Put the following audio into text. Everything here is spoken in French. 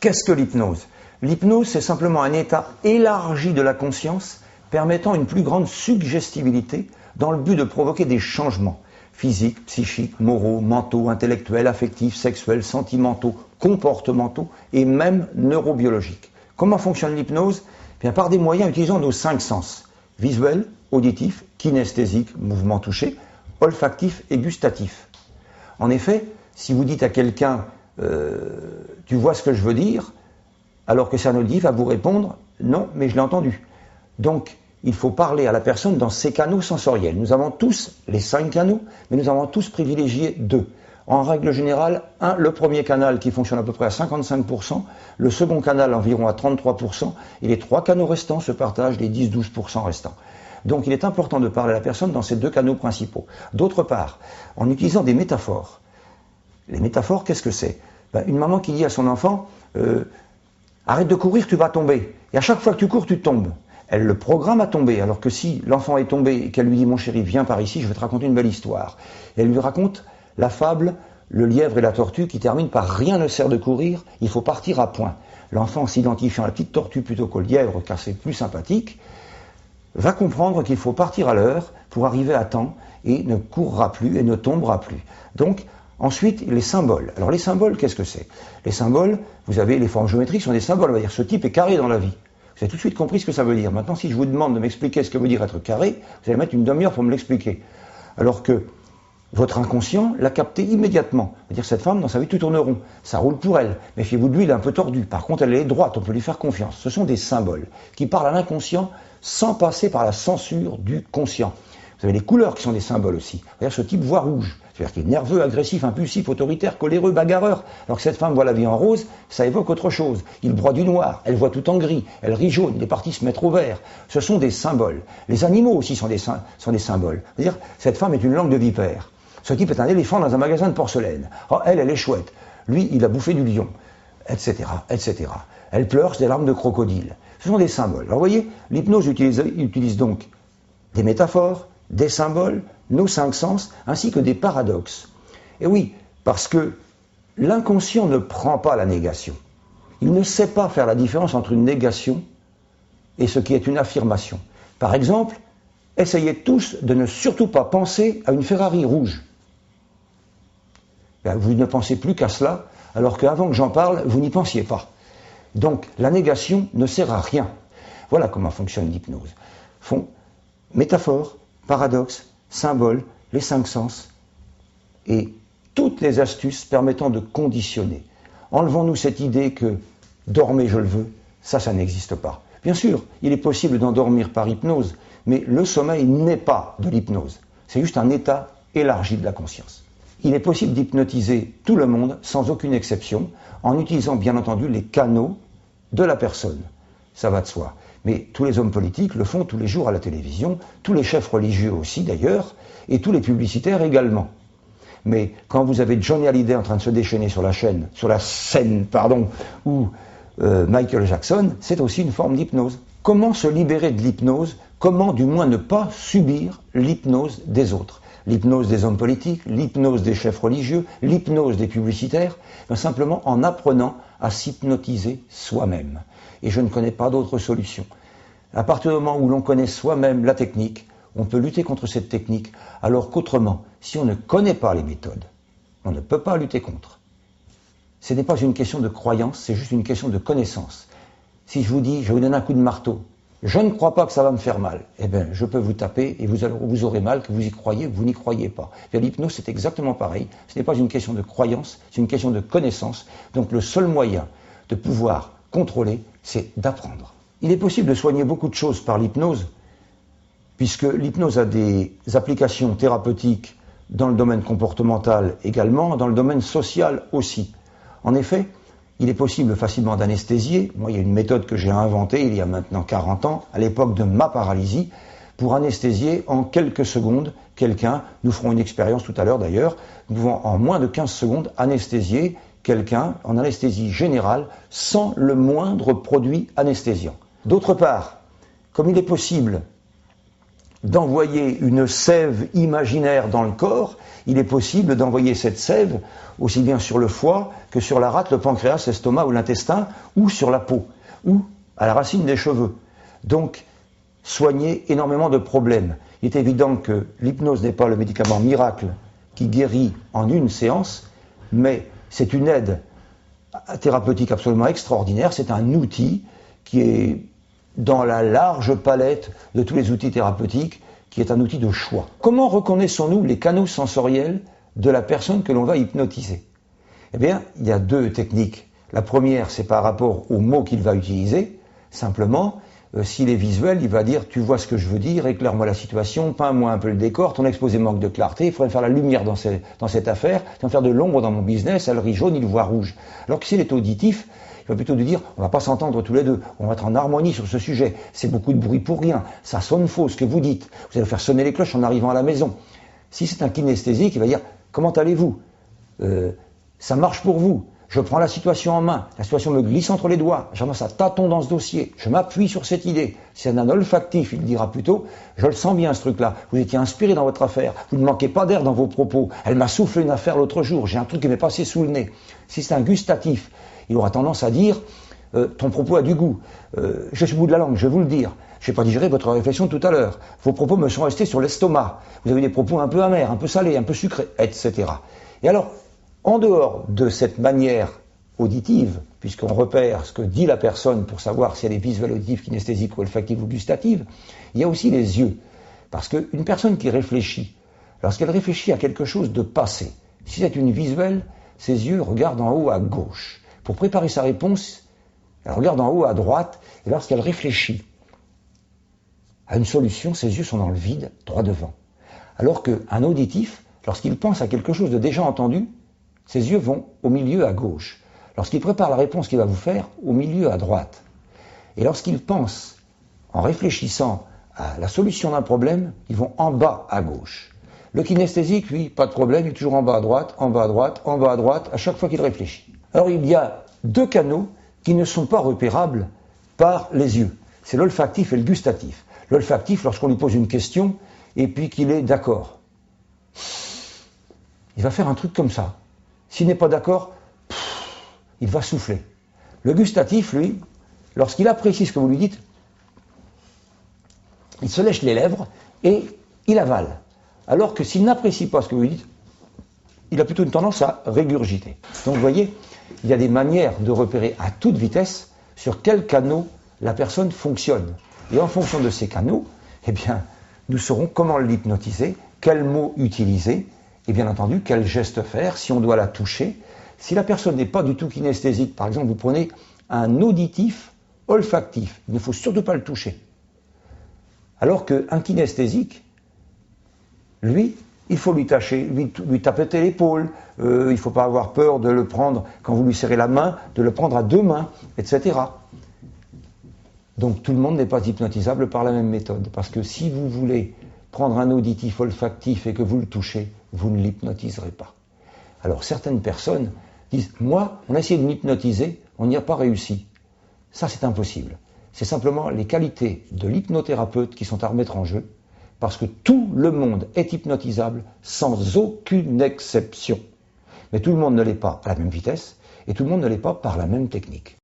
Qu'est-ce que l'hypnose? L'hypnose, c'est simplement un état élargi de la conscience permettant une plus grande suggestibilité dans le but de provoquer des changements physiques, psychiques, moraux, mentaux, intellectuels, affectifs, sexuels, sentimentaux, comportementaux et même neurobiologiques. Comment fonctionne l'hypnose? Bien, par des moyens utilisant nos 5 sens: visuel, auditif, kinesthésique, mouvement touché, olfactif et gustatif. En effet, si vous dites à quelqu'un tu vois ce que je veux dire, alors que c'est un auditif, va vous répondre non, mais je l'ai entendu. Donc, il faut parler à la personne dans ses canaux sensoriels. Nous avons tous les 5 canaux, mais nous avons tous privilégié 2. En règle générale, le premier canal qui fonctionne à peu près à 55%, le second canal environ à 33%, et les 3 canaux restants se partagent les 10-12% restants. Donc il est important de parler à la personne dans ces 2 canaux principaux. D'autre part, en utilisant des métaphores. Les métaphores, qu'est-ce que c'est? Une maman qui dit à son enfant arrête de courir, tu vas tomber. Et à chaque fois que tu cours, tu tombes. Elle le programme à tomber, alors que si l'enfant est tombé et qu'elle lui dit mon chéri, viens par ici, je vais te raconter une belle histoire. Et elle lui raconte la fable, le lièvre et la tortue, qui termine par rien ne sert de courir, il faut partir à point. L'enfant, s'identifiant à la petite tortue plutôt qu'au lièvre, car c'est plus sympathique, va comprendre qu'il faut partir à l'heure pour arriver à temps et ne courra plus et ne tombera plus. Donc, ensuite, les symboles. Alors les symboles, qu'est-ce que c'est? Les symboles, vous avez les formes géométriques, sont des symboles. On va dire ce type est carré dans la vie. Vous avez tout de suite compris ce que ça veut dire. Maintenant, si je vous demande de m'expliquer ce que veut dire être carré, vous allez mettre une demi-heure pour me l'expliquer. Alors que votre inconscient l'a capté immédiatement. C'est-à-dire cette femme, dans sa vie, tout tourne rond. Ça roule pour elle. Méfiez-vous de lui, il est un peu tordu. Par contre, elle est droite, on peut lui faire confiance. Ce sont des symboles qui parlent à l'inconscient sans passer par la censure du conscient. Vous avez les couleurs qui sont des symboles aussi. C'est-à-dire ce type voit rouge. C'est-à-dire qu'il est nerveux, agressif, impulsif, autoritaire, coléreux, bagarreur. Alors que cette femme voit la vie en rose, ça évoque autre chose. Il broie du noir, elle voit tout en gris, elle rit jaune, il est parti se mettre au vert. Ce sont des symboles. Les animaux aussi sont des symboles. C'est-à-dire, cette femme est une langue de vipère. Ce type est un éléphant dans un magasin de porcelaine. Oh, elle est chouette. Lui, il a bouffé du lion, etc., etc. Elle pleure, c'est des larmes de crocodile. Ce sont des symboles. Alors vous voyez, l'hypnose utilise donc des métaphores, des symboles, nos 5 sens, ainsi que des paradoxes. Et oui, parce que l'inconscient ne prend pas la négation. Il ne sait pas faire la différence entre une négation et ce qui est une affirmation. Par exemple, essayez tous de ne surtout pas penser à une Ferrari rouge. Vous ne pensez plus qu'à cela, alors qu'avant que j'en parle, vous n'y pensiez pas. Donc la négation ne sert à rien. Voilà comment fonctionne l'hypnose. Métaphore, paradoxe, symbole, les 5 sens et toutes les astuces permettant de conditionner. Enlevons-nous cette idée que dormez je le veux, ça n'existe pas. Bien sûr, il est possible d'endormir par hypnose, mais le sommeil n'est pas de l'hypnose. C'est juste un état élargi de la conscience. Il est possible d'hypnotiser tout le monde sans aucune exception, en utilisant bien entendu les canaux de la personne. Ça va de soi. Mais tous les hommes politiques le font tous les jours à la télévision, tous les chefs religieux aussi d'ailleurs, et tous les publicitaires également. Mais quand vous avez Johnny Hallyday en train de se déchaîner sur la scène, ou Michael Jackson, c'est aussi une forme d'hypnose. Comment se libérer de l'hypnose? Comment du moins ne pas subir l'hypnose des autres? L'hypnose des hommes politiques, l'hypnose des chefs religieux, l'hypnose des publicitaires, simplement en apprenant à s'hypnotiser soi-même. Et je ne connais pas d'autre solution. À partir du moment où l'on connaît soi-même la technique, on peut lutter contre cette technique, alors qu'autrement, si on ne connaît pas les méthodes, on ne peut pas lutter contre. Ce n'est pas une question de croyance, c'est juste une question de connaissance. Si je vous dis, je vous donne un coup de marteau, je ne crois pas que ça va me faire mal, eh bien, je peux vous taper et vous aurez mal, que vous y croyez, vous n'y croyez pas. L'hypnose, c'est exactement pareil. Ce n'est pas une question de croyance, c'est une question de connaissance. Donc le seul moyen de pouvoir contrôler, c'est d'apprendre. Il est possible de soigner beaucoup de choses par l'hypnose, puisque l'hypnose a des applications thérapeutiques dans le domaine comportemental également, dans le domaine social aussi. En effet, il est possible facilement d'anesthésier. Moi, il y a une méthode que j'ai inventée il y a maintenant 40 ans, à l'époque de ma paralysie, pour anesthésier en quelques secondes quelqu'un. Nous ferons une expérience tout à l'heure d'ailleurs. Nous pouvons en moins de 15 secondes anesthésier quelqu'un en anesthésie générale sans le moindre produit anesthésiant. D'autre part, comme il est possible d'envoyer une sève imaginaire dans le corps, il est possible d'envoyer cette sève aussi bien sur le foie que sur la rate, le pancréas, l'estomac ou l'intestin, ou sur la peau, ou à la racine des cheveux. Donc, soigner énormément de problèmes. Il est évident que l'hypnose n'est pas le médicament miracle qui guérit en une séance, mais c'est une aide thérapeutique absolument extraordinaire. C'est un outil qui est dans la large palette de tous les outils thérapeutiques, qui est un outil de choix. Comment reconnaissons-nous les canaux sensoriels de la personne que l'on va hypnotiser? Eh bien, il y a deux techniques. La première, c'est par rapport aux mots qu'il va utiliser. Simplement, s'il est visuel, il va dire « tu vois ce que je veux dire, éclaire-moi la situation, peins-moi un peu le décor, ton exposé manque de clarté, il faudrait faire la lumière dans cette affaire, tu vas me faire de l'ombre dans mon business, elle rit jaune, il voit rouge ». Alors que s'il est auditif, il va plutôt lui dire « on va pas s'entendre tous les deux, on va être en harmonie sur ce sujet, c'est beaucoup de bruit pour rien, ça sonne faux ce que vous dites, vous allez faire sonner les cloches en arrivant à la maison ». Si c'est un kinesthésique, il va dire « comment allez-vous ? Ça marche pour vous ? Je prends la situation en main, la situation me glisse entre les doigts, j'avance à tâtons dans ce dossier, je m'appuie sur cette idée. Si c'est un olfactif, il dira plutôt, je le sens bien ce truc-là, vous étiez inspiré dans votre affaire, vous ne manquez pas d'air dans vos propos, elle m'a soufflé une affaire l'autre jour, j'ai un truc qui m'est passé sous le nez. Si c'est un gustatif, il aura tendance à dire, ton propos a du goût, je suis au bout de la langue, je vais vous le dire, je n'ai pas digéré votre réflexion tout à l'heure, vos propos me sont restés sur l'estomac, vous avez des propos un peu amers, un peu salés, un peu sucrés, etc. Et alors, en dehors de cette manière auditive, puisqu'on repère ce que dit la personne pour savoir si elle est visuelle, auditive, kinesthésique, olfactive ou gustative, il y a aussi les yeux. Parce qu'une personne qui réfléchit, lorsqu'elle réfléchit à quelque chose de passé, si c'est une visuelle, ses yeux regardent en haut à gauche. Pour préparer sa réponse, elle regarde en haut à droite, et lorsqu'elle réfléchit à une solution, ses yeux sont dans le vide, droit devant. Alors qu'un auditif, lorsqu'il pense à quelque chose de déjà entendu, ses yeux vont au milieu à gauche. Lorsqu'il prépare la réponse qu'il va vous faire, au milieu à droite. Et lorsqu'il pense, en réfléchissant à la solution d'un problème, ils vont en bas à gauche. Le kinesthésique, lui, pas de problème, il est toujours en bas à droite, en bas à droite, en bas à droite, à chaque fois qu'il réfléchit. Alors il y a deux canaux qui ne sont pas repérables par les yeux. C'est l'olfactif et le gustatif. L'olfactif, lorsqu'on lui pose une question, et puis qu'il est d'accord. Il va faire un truc comme ça. S'il n'est pas d'accord, il va souffler. Le gustatif, lui, lorsqu'il apprécie ce que vous lui dites, il se lèche les lèvres et il avale. Alors que s'il n'apprécie pas ce que vous lui dites, il a plutôt une tendance à régurgiter. Donc vous voyez, il y a des manières de repérer à toute vitesse sur quels canaux la personne fonctionne. Et en fonction de ces canaux, eh bien, nous saurons comment l'hypnotiser, quels mots utiliser, et bien entendu, quel geste faire, si on doit la toucher. Si la personne n'est pas du tout kinesthésique, par exemple, vous prenez un auditif olfactif, il ne faut surtout pas le toucher. Alors qu'un kinesthésique, lui, il faut lui taper l'épaule, il ne faut pas avoir peur de le prendre, quand vous lui serrez la main, de le prendre à deux mains, etc. Donc tout le monde n'est pas hypnotisable par la même méthode, parce que si vous voulez prendre un auditif olfactif et que vous le touchez, vous ne l'hypnotiserez pas. Alors certaines personnes disent « moi, on a essayé de m'hypnotiser, on n'y a pas réussi ». Ça, c'est impossible. C'est simplement les qualités de l'hypnothérapeute qui sont à remettre en jeu, parce que tout le monde est hypnotisable sans aucune exception. Mais tout le monde ne l'est pas à la même vitesse, et tout le monde ne l'est pas par la même technique.